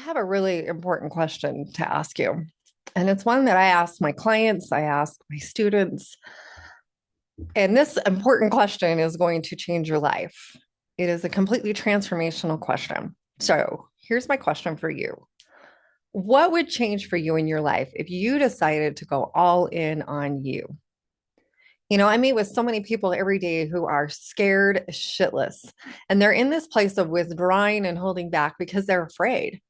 have a really important question to ask you. And it's one that I ask my clients, I ask my students. And this important question is going to change your life. It is a completely transformational question. So here's my question for you. What would change for you in your life if you decided to go all in on you? I meet with so many people every day who are scared shitless, and they're in this place of withdrawing and holding back because they're afraid.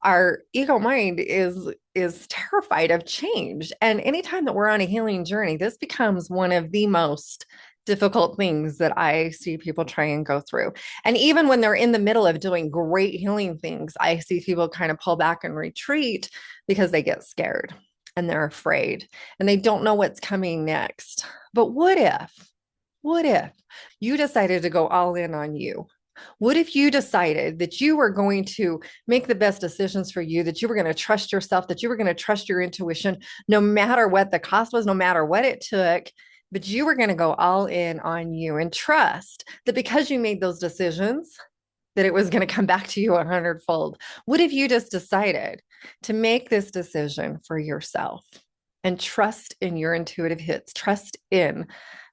Our ego mind is terrified of change, and anytime that we're on a healing journey, this becomes one of the most difficult things that I see people try and go through. And even when they're in the middle of doing great healing things, I see people kind of pull back and retreat because they get scared and they're afraid and they don't know what's coming next. But what if you decided to go all in on you? What if you decided that you were going to make the best decisions for you, that you were going to trust yourself, that you were going to trust your intuition, no matter what the cost was, no matter what it took, but you were going to go all in on you and trust that because you made those decisions, that it was going to come back to you 100-fold? What if you just decided to make this decision for yourself and trust in your intuitive hits, trust in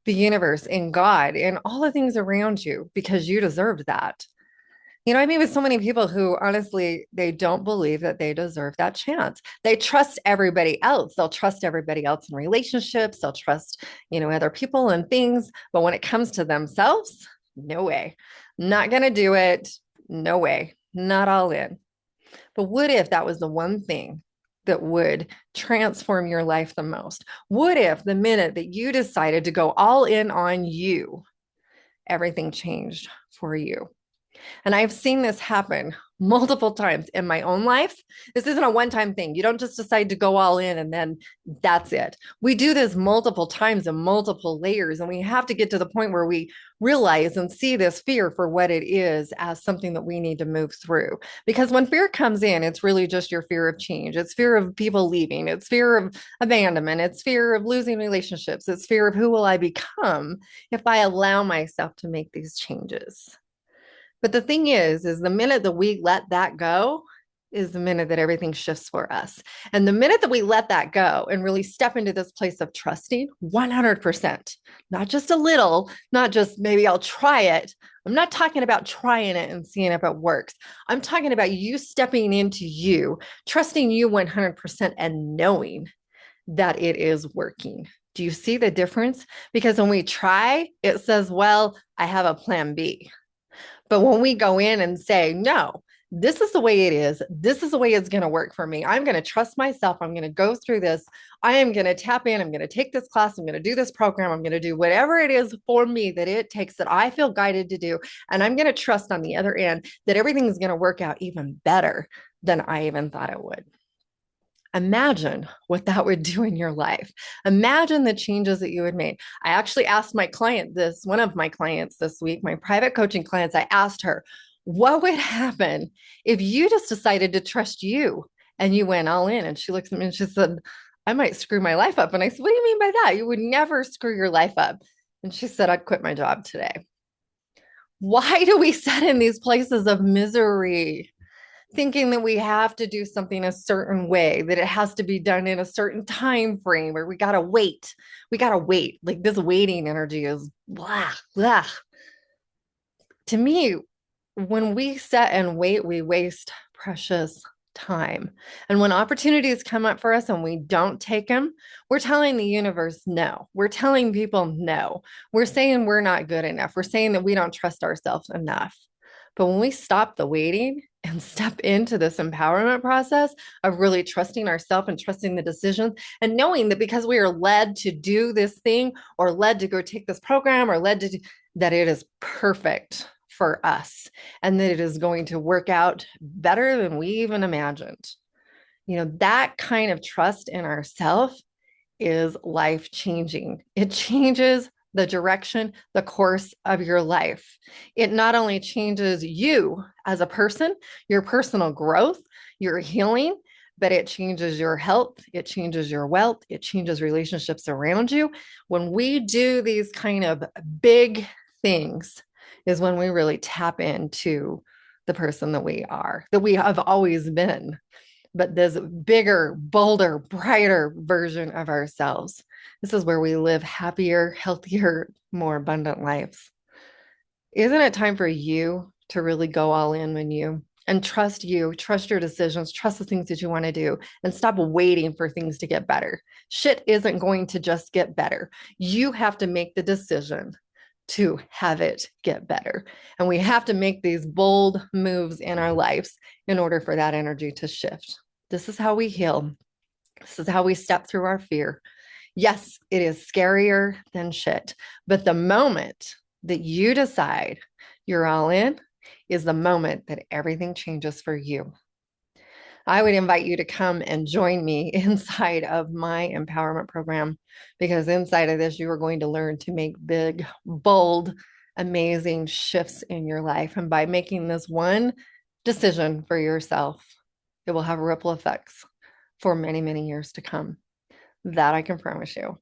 the universe, in God, in all the things around you because you deserved that? I mean, with so many people who honestly, they don't believe that they deserve that chance. They trust everybody else. They'll trust everybody else in relationships. They'll trust, other people and things. But when it comes to themselves, no way. Not going to do it. No way. Not all in. But what if that was the one thing that would transform your life the most? What if the minute that you decided to go all in on you, everything changed for you? And I've seen this happen multiple times in my own life. This isn't a one-time thing. You don't just decide to go all in and then that's it. We do this multiple times in multiple layers, and we have to get to the point where we realize and see this fear for what it is as something that we need to move through. Because when fear comes in, it's really just your fear of change. It's fear of people leaving. It's fear of abandonment. It's fear of losing relationships. It's fear of who will I become if I allow myself to make these changes. But the thing is the minute that we let that go is the minute that everything shifts for us. And the minute that we let that go and really step into this place of trusting 100%, not just a little, not just maybe I'll try it. I'm not talking about trying it and seeing if it works. I'm talking about you stepping into you, trusting you 100% and knowing that it is working. Do you see the difference? Because when we try, it says, well, I have a plan B. But when we go in and say, no, this is the way it is, this is the way it's going to work for me. I'm going to trust myself. I'm going to go through this. I am going to tap in. I'm going to take this class. I'm going to do this program. I'm going to do whatever it is for me that it takes, that I feel guided to do. And I'm going to trust on the other end that everything is going to work out even better than I even thought it would. Imagine what that would do in your life. Imagine the changes that you would make. I actually asked one of my clients this week, my private coaching clients, I asked her, what would happen if you just decided to trust you and you went all in? And she looks at me and she said, I might screw my life up. And I said, what do you mean by that? You would never screw your life up. And she said, I'd quit my job today. Why do we set in these places of misery, thinking that we have to do something a certain way, that it has to be done in a certain time frame, where we got to wait? We got to wait. Like, this waiting energy is blah, blah. To me, when we set and wait, we waste precious time. And when opportunities come up for us and we don't take them, we're telling the universe no. We're telling people no. We're saying we're not good enough. We're saying that we don't trust ourselves enough. But when we stop the waiting and step into this empowerment process of really trusting ourselves and trusting the decisions and knowing that because we are led to do this thing or led to go take this program or led to do, that it is perfect for us and that it is going to work out better than we even imagined. That kind of trust in ourselves is life changing. It changes the direction, the course of your life. It not only changes you as a person, your personal growth, your healing, but it changes your health, it changes your wealth, it changes relationships around you. When we do these kind of big things is when we really tap into the person that we are, that we have always been, but this bigger, bolder, brighter version of ourselves. This is where we live happier, healthier, more abundant lives. Isn't it time for you to really go all in when and trust you, trust your decisions, trust the things that you want to do, and stop waiting for things to get better? Shit isn't going to just get better. You have to make the decision to have it get better. And we have to make these bold moves in our lives in order for that energy to shift. This is how we heal. This is how we step through our fear. Yes, it is scarier than shit. But the moment that you decide you're all in is the moment that everything changes for you. I would invite you to come and join me inside of my empowerment program, because inside of this, you are going to learn to make big, bold, amazing shifts in your life. And by making this one decision for yourself, it will have ripple effects for many, many years to come. That I can promise you.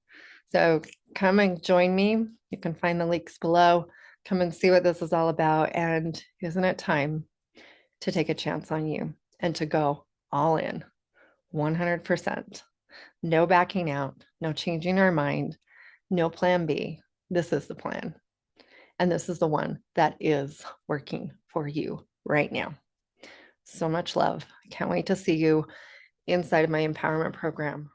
So come and join me. You can find the links below. Come and see what this is all about. And isn't it time to take a chance on you and to go all in 100%? No backing out, no changing our mind, no plan B. This is the plan. And this is the one that is working for you right now. So much love. I can't wait to see you inside of my empowerment program